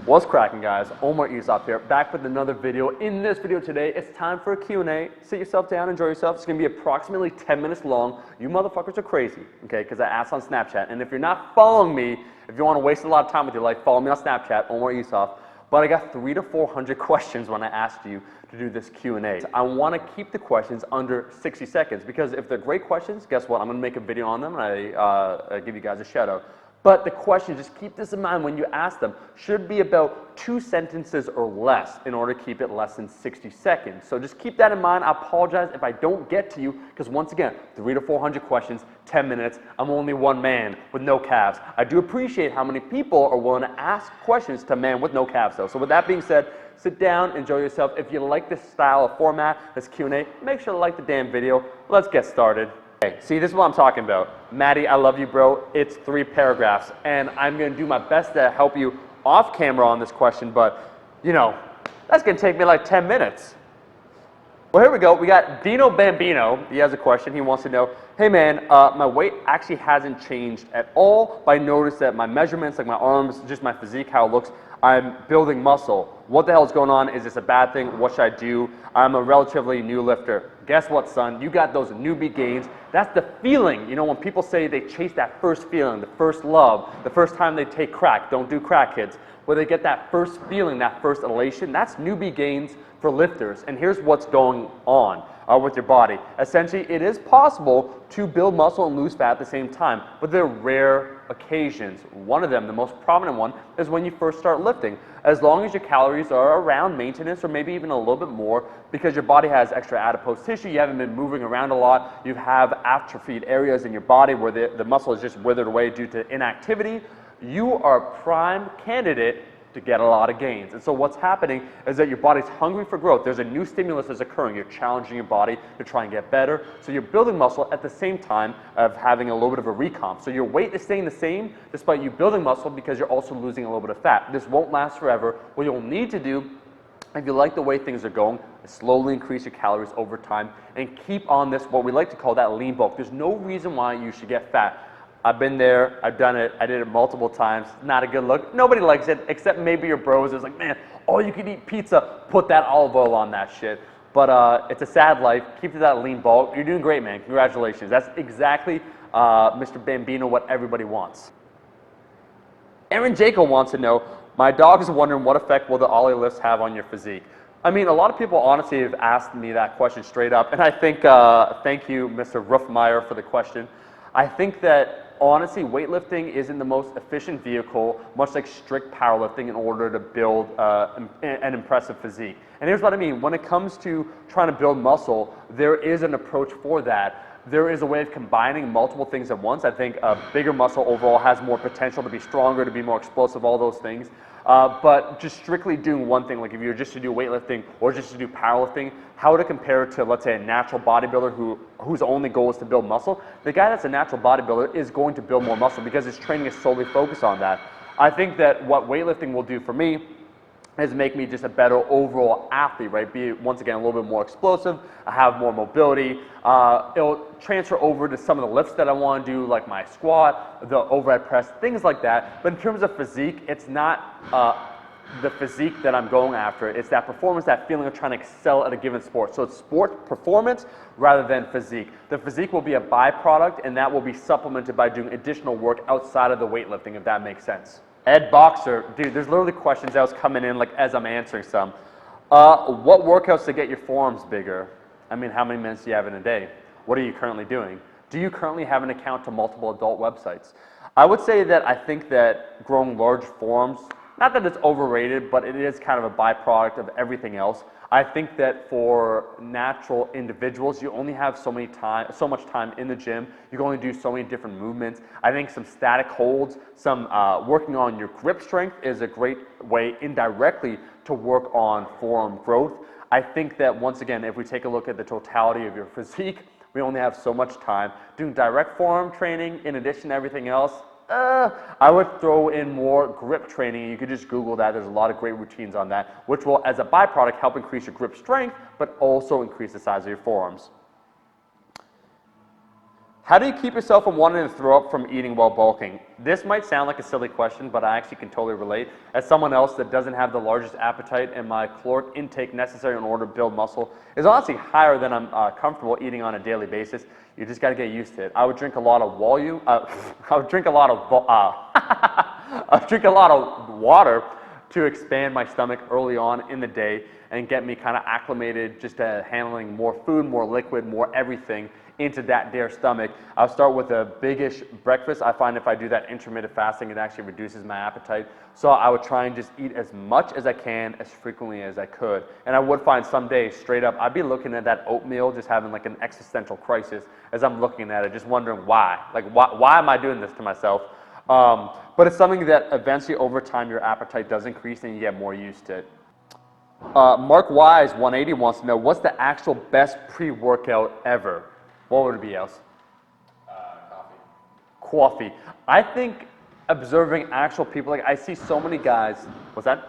What's cracking, guys? Omar Isop here, back with another video. In this video today, it's time for a Q&A. Sit yourself down, enjoy yourself. It's gonna be approximately 10 minutes long. You motherfuckers are crazy, okay? Because I asked on Snapchat. And if you're not following me, if you want to waste a lot of time with your life, follow me on Snapchat, Omar Isop. But I got 300 to 400 questions when I asked you to do this Q&A. I want to keep the questions under 60 seconds because if they're great questions, guess what? I'm going to make a video on them and I give you guys a shout out. But the questions, just keep this in mind when you ask them, should be about 2 sentences or less in order to keep it less than 60 seconds. So just keep that in mind. I apologize if I don't get to you because once again, 300 to 400 questions, 10 minutes. I'm only one man with no calves. I do appreciate how many people are willing to ask questions to a man with no calves though. So with that being said, sit down, enjoy yourself. If you like this style of format, this Q&A, make sure to like the damn video. Let's get started. Okay, see, this is what I'm talking about. Maddie, I love you, bro. It's 3 paragraphs, and I'm going to do my best to help you off camera on this question, but, you know, that's going to take me like 10 minutes. Well, here we go. We got Dino Bambino. He has a question. He wants to know, hey, man, my weight actually hasn't changed at all, but I noticed that my measurements, like my arms, just my physique, how it looks, I'm building muscle. What the hell is going on? Is this a bad thing? What should I do? I'm a relatively new lifter. Guess what, son? You got those newbie gains. That's the feeling. You know, when people say they chase that first feeling, the first love, the first time they take crack, don't do crack, kids, where they get that first feeling, that first elation, that's newbie gains for lifters. And here's what's going on with your body. Essentially, it is possible to build muscle and lose fat at the same time, but they're rare occasions. One of them, the most prominent one, is when you first start lifting. As long as your calories are around maintenance or maybe even a little bit more, because your body has extra adipose tissue, you haven't been moving around a lot, you have atrophied areas in your body where the muscle is just withered away due to inactivity, you are a prime candidate to get a lot of gains. And so what's happening is that your body's hungry for growth. There's a new stimulus that's occurring. You're challenging your body to try and get better. So you're building muscle at the same time of having a little bit of a recomp. So your weight is staying the same despite you building muscle because you're also losing a little bit of fat. This won't last forever. What you'll need to do, if you like the way things are going, is slowly increase your calories over time and keep on this, what we like to call that lean bulk. There's no reason why you should get fat. I've been there, I've done it, I did it multiple times, not a good look. Nobody likes it, except maybe your bros. It's like, man, all you can eat pizza, put that olive oil on that shit. But it's a sad life, keep to that lean bulk. You're doing great, man, congratulations. That's exactly, Mr. Bambino, what everybody wants. Aaron Jacob wants to know, my dog is wondering what effect will the Ollie lifts have on your physique? I mean, a lot of people honestly have asked me that question straight up, and I think, thank you, Mr. Ruffmeyer, for the question. I think that honestly, weightlifting isn't the most efficient vehicle, much like strict powerlifting, in order to build an impressive physique. And here's what I mean. When it comes to trying to build muscle, there is an approach for that. There is a way of combining multiple things at once. I think a bigger muscle overall has more potential to be stronger, to be more explosive, all those things. But just strictly doing one thing, like if you're just to do weightlifting or just to do powerlifting, how to compare to, let's say, a natural bodybuilder whose only goal is to build muscle, the guy that's a natural bodybuilder is going to build more muscle because his training is solely focused on that. I think that what weightlifting will do for me is make me just a better overall athlete, right? Be, once again, a little bit more explosive, I have more mobility. It'll transfer over to some of the lifts that I want to do, like my squat, the overhead press, things like that. But in terms of physique, it's not the physique that I'm going after. It's that performance, that feeling of trying to excel at a given sport. So it's sport performance rather than physique. The physique will be a byproduct, and that will be supplemented by doing additional work outside of the weightlifting, if that makes sense. Ed Boxer, dude, there's literally questions that was coming in like as I'm answering some. What workouts to get your forearms bigger? I mean, how many minutes do you have in a day? What are you currently doing? Do you currently have an account to multiple adult websites? I would say that I think that growing large forearms, not that it's overrated, but it is kind of a byproduct of everything else. I think that for natural individuals, you only have so much time in the gym. You can only do so many different movements. I think some static holds, some working on your grip strength is a great way indirectly to work on forearm growth. I think that once again, if we take a look at the totality of your physique, we only have so much time. Doing direct forearm training in addition to everything else, I would throw in more grip training. You could just Google that. There's a lot of great routines on that, which will, as a byproduct, help increase your grip strength, but also increase the size of your forearms. How do you keep yourself from wanting to throw up from eating while bulking? This might sound like a silly question, but I actually can totally relate. As someone else that doesn't have the largest appetite, and my caloric intake necessary in order to build muscle is honestly higher than I'm comfortable eating on a daily basis. You just got to get used to it. I would drink a lot of I would drink a lot of I drink a lot of water to expand my stomach early on in the day and get me kind of acclimated just to handling more food, more liquid, more everything into that there stomach. I'll start with a big-ish breakfast. I find if I do that intermittent fasting, it actually reduces my appetite. So I would try and just eat as much as I can, as frequently as I could. And I would find some days, straight up, I'd be looking at that oatmeal, just having like an existential crisis as I'm looking at it, just wondering why. Like, why am I doing this to myself? But it's something that eventually over time your appetite does increase and you get more used to it. Mark Wise 180 wants to know, what's the actual best pre-workout ever? What would it be, else? Coffee. I think observing actual people, like I see so many guys, what's that?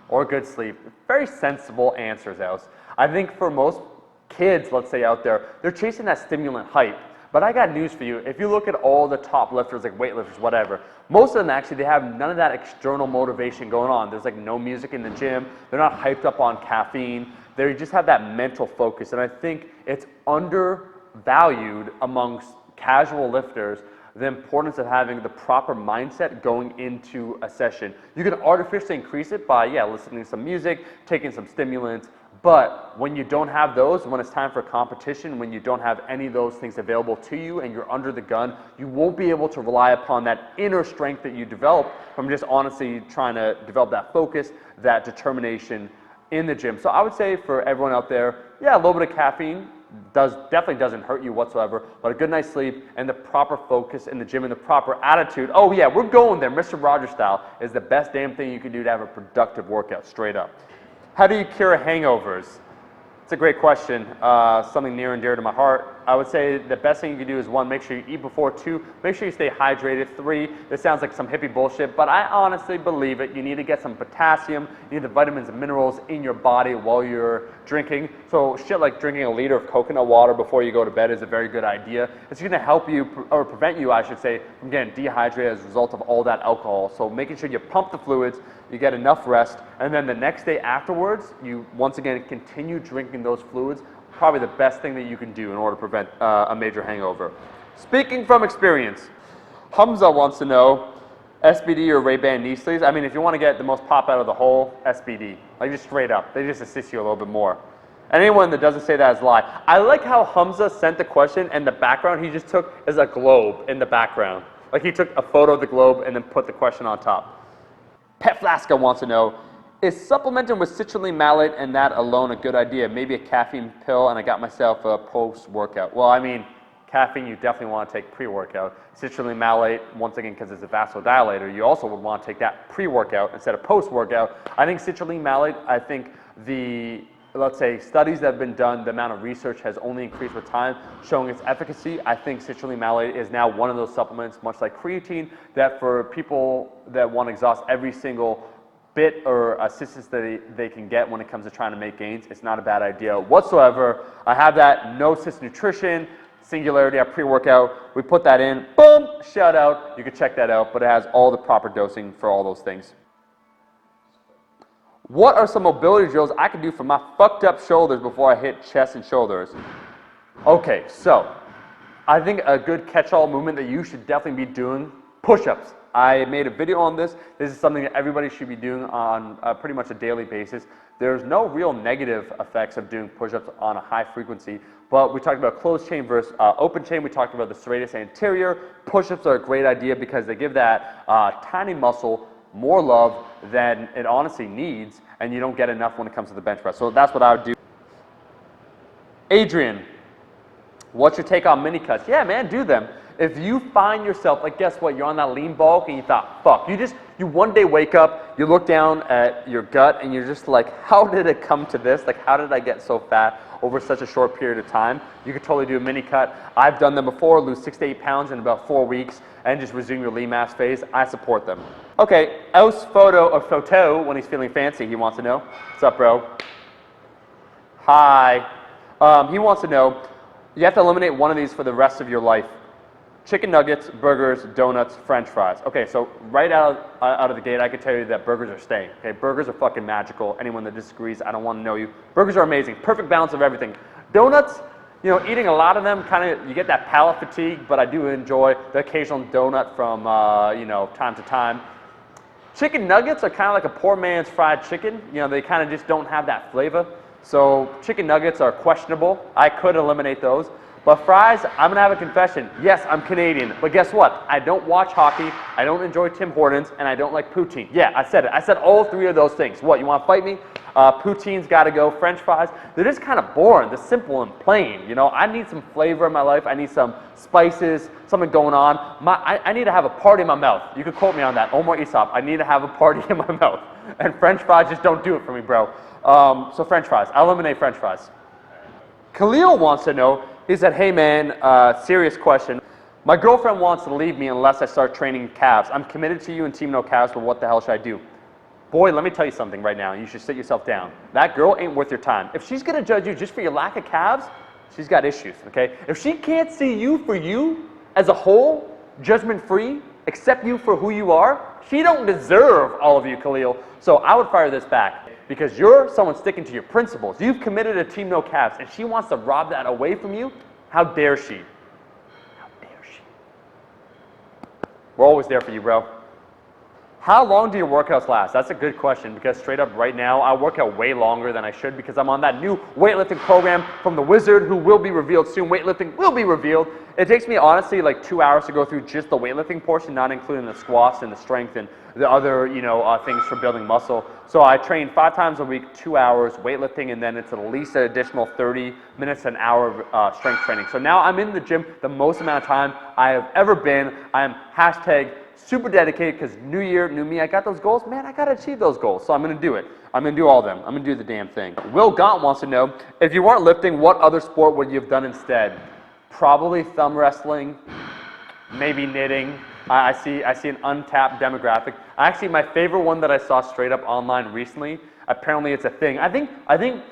Or good sleep. Very sensible answers, else. I think for most kids, let's say out there, they're chasing that stimulant hype. But I got news for you. If you look at all the top lifters, like weightlifters, whatever, most of them actually, they have none of that external motivation going on. There's like no music in the gym. They're not hyped up on caffeine. They just have that mental focus. And I think it's undervalued amongst casual lifters, the importance of having the proper mindset going into a session. You can artificially increase it by, listening to some music, taking some stimulants, but when you don't have those, when it's time for competition, when you don't have any of those things available to you and you're under the gun, you won't be able to rely upon that inner strength that you develop from just honestly trying to develop that focus, that determination in the gym. So I would say for everyone out there, a little bit of caffeine definitely doesn't hurt you whatsoever, but a good night's sleep and the proper focus in the gym and the proper attitude, we're going there, Mr. Rogers style, is the best damn thing you can do to have a productive workout, straight up. How do you cure hangovers? It's a great question, something near and dear to my heart. I would say the best thing you can do is 1, make sure you eat before. 2, make sure you stay hydrated. 3, this sounds like some hippie bullshit, but I honestly believe it. You need to get some potassium, you need the vitamins and minerals in your body while you're drinking. So shit like drinking a liter of coconut water before you go to bed is a very good idea. It's going to help you, or prevent you, I should say, from getting dehydrated as a result of all that alcohol. So making sure you pump the fluids, you get enough rest, and then the next day afterwards, you once again continue drinking those fluids. Probably the best thing that you can do in order to prevent a major hangover. Speaking from experience, Hamza wants to know, SBD or Ray-Ban knee sleeves? I mean, if you want to get the most pop out of the whole, SBD. Like just straight up. They just assist you a little bit more. And anyone that doesn't say that is a lie. I like how Hamza sent the question and the background he just took is a globe in the background. Like he took a photo of the globe and then put the question on top. Pet Flaska wants to know, is supplementing with citrulline malate and that alone a good idea? Maybe a caffeine pill and I got myself a post-workout. Well, I mean, caffeine you definitely want to take pre-workout. Citrulline malate, once again, because it's a vasodilator, you also would want to take that pre-workout instead of post-workout. I think citrulline malate, I think let's say studies that have been done, the amount of research has only increased with time, showing its efficacy. I think citrulline malate is now one of those supplements, much like creatine, that for people that want to exhaust every single bit or assistance that they can get when it comes to trying to make gains, it's not a bad idea whatsoever. I have that No-Sys Nutrition, Singularity, our pre-workout. We put that in, boom, shout out. You can check that out, but it has all the proper dosing for all those things. What are some mobility drills I can do for my fucked up shoulders before I hit chest and shoulders? Okay, so I think a good catch-all movement that you should definitely be doing, push-ups. I made a video on this. This is something that everybody should be doing on pretty much a daily basis. There's no real negative effects of doing push-ups on a high frequency, but we talked about closed chain versus open chain. We talked about the serratus anterior. Push-ups are a great idea because they give that tiny muscle more love than it honestly needs, and you don't get enough when it comes to the bench press. So that's what I would do. Adrian, what's your take on mini cuts? Yeah, man, do them. If you find yourself, like guess what, you're on that lean bulk and you thought, fuck, you one day wake up, you look down at your gut and you're just like, how did it come to this? Like, how did I get so fat over such a short period of time? You could totally do a mini cut. I've done them before, lose 6 to 8 pounds in about 4 weeks and just resume your lean mass phase. I support them. Okay, Aus Photo, when he's feeling fancy, he wants to know. What's up, bro? Hi. He wants to know, You have to eliminate one of these for the rest of your life. Chicken nuggets, burgers, donuts, French fries. Okay, so right out of the gate, I can tell you that burgers are staying. Okay, burgers are fucking magical. Anyone that disagrees, I don't want to know you. Burgers are amazing. Perfect balance of everything. Donuts, you know, eating a lot of them, kind of, you get that palate fatigue, but I do enjoy the occasional donut from, you know, time to time. Chicken nuggets are kind of like a poor man's fried chicken. You know, they kind of just don't have that flavor. So chicken nuggets are questionable. I could eliminate those. But fries, I'm going to have a confession. Yes, I'm Canadian, but guess what? I don't watch hockey, I don't enjoy Tim Hortons, and I don't like poutine. Yeah, I said it. I said all three of those things. What, you want to fight me? Poutine's got to go. French fries, they're just kind of boring. They're simple and plain. You know, I need some flavor in my life. I need some spices, something going on. I need to have a party in my mouth. You could quote me on that. Omar Aesop, I need to have a party in my mouth. And French fries just don't do it for me, bro. So French fries. I'll eliminate French fries. Khalil wants to know, he said, hey man, serious question. My girlfriend wants to leave me unless I start training calves. I'm committed to you and Team No Calves, but what the hell should I do? Boy, let me tell you something right now. You should sit yourself down. That girl ain't worth your time. If she's going to judge you just for your lack of calves, she's got issues, okay? If she can't see you for you as a whole, judgment-free, accept you for who you are, she don't deserve all of you, Khalil. So I would fire this back. Because you're someone sticking to your principles. You've committed to Team No Calves, and she wants to rob that away from you. How dare she? How dare she? We're always there for you, bro. How long do your workouts last? That's a good question, because straight up right now, I work out way longer than I should because I'm on that new weightlifting program from the Wizard, who will be revealed soon. Weightlifting will be revealed. It takes me, honestly, like 2 hours to go through just the weightlifting portion, not including the squats and the strength and the other, you know, things for building muscle. So I train 5 times a week, 2 hours weightlifting, and then it's at least an additional 30 minutes, an hour of strength training. So now I'm in the gym the most amount of time I have ever been. I am hashtag super dedicated because new year, new me. I got those goals. Man, I got to achieve those goals. So I'm going to do it. I'm going to do all of them. I'm going to do the damn thing. Will Gaunt wants to know, if you weren't lifting, what other sport would you have done instead? Probably thumb wrestling, maybe knitting. I see an untapped demographic. Actually, my favorite one that I saw straight up online recently, apparently it's a thing. I think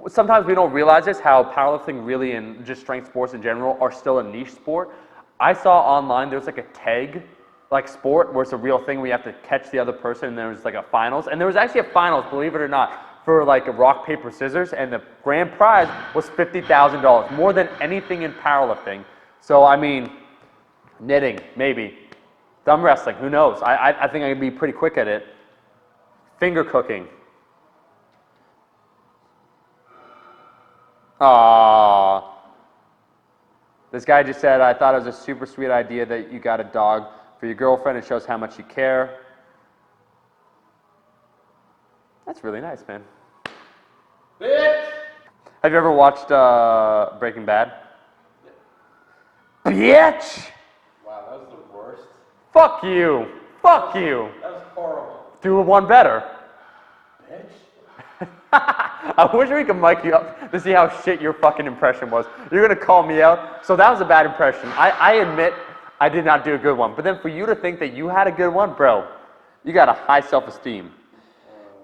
sometimes we don't realize this, how powerlifting really and just strength sports in general are still a niche sport. I saw online there's like a tag like sport where it's a real thing where you have to catch the other person, and there was like a finals. And there was actually a finals, believe it or not, for like a rock, paper, scissors, and the grand prize was $50,000, more than anything in powerlifting. So I mean, knitting, maybe. Thumb wrestling, who knows? I think I could be pretty quick at it. Finger cooking. Aww. This guy just said, I thought it was a super sweet idea that you got a dog for your girlfriend. It shows how much you care. That's really nice, man. Bitch! Have you ever watched Breaking Bad? Bitch! Wow, that was the worst. Fuck you. Fuck you. That was horrible. Do one better. Bitch. I wish we could mic you up to see how shit your fucking impression was. You're going to call me out. So that was a bad impression. I admit I did not do a good one. But then for you to think that you had a good one, bro, you got a high self-esteem.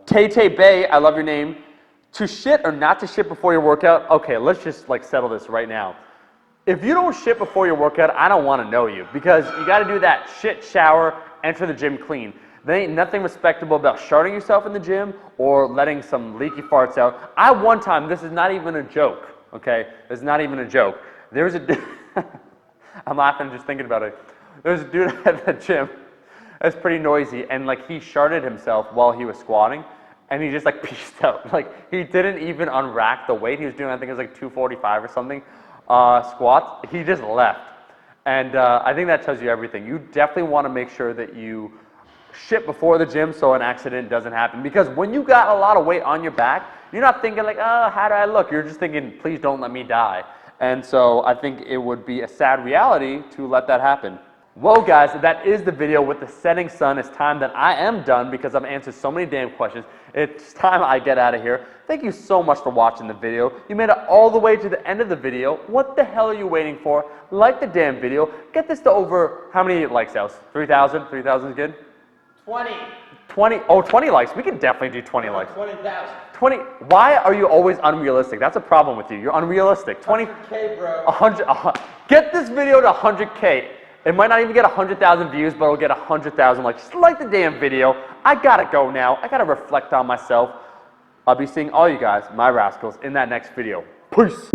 Tay Bay, I love your name. To shit or not to shit before your workout? Okay, let's just like settle this right now. If you don't shit before your workout, I don't want to know you, because you got to do that shit shower, enter the gym clean. There ain't nothing respectable about sharding yourself in the gym or letting some leaky farts out. I one time, this is not even a joke, okay? This is not even a joke. There was a I'm laughing just thinking about it. There was a dude at the gym that's pretty noisy, and like he sharded himself while he was squatting, and he just like peaced out. Like he didn't even unrack the weight. He was doing, I think it was like 245 or something, squats. He just left. And I think that tells you everything. You definitely want to make sure that you shit before the gym so an accident doesn't happen. Because when you got a lot of weight on your back, you're not thinking like, oh, how do I look? You're just thinking, please don't let me die. And so I think it would be a sad reality to let that happen. Well, guys, that is the video with the setting sun. It's time that I am done because I've answered so many damn questions. It's time I get out of here. Thank you so much for watching the video. You made it all the way to the end of the video. What the hell are you waiting for? Like the damn video. Get this to over, how many likes, Else? 3,000? 3,000 is good? 20. 20, oh, 20 likes. We can definitely do 20 likes. 20,000. 20, why are you always unrealistic? That's a problem with you. You're unrealistic. 20, 100K, bro. 100, get this video to 100K. It might not even get 100,000 views, but it'll get 100,000 likes. Just like the damn video. I gotta go now. I gotta reflect on myself. I'll be seeing all you guys, my rascals, in that next video. Peace.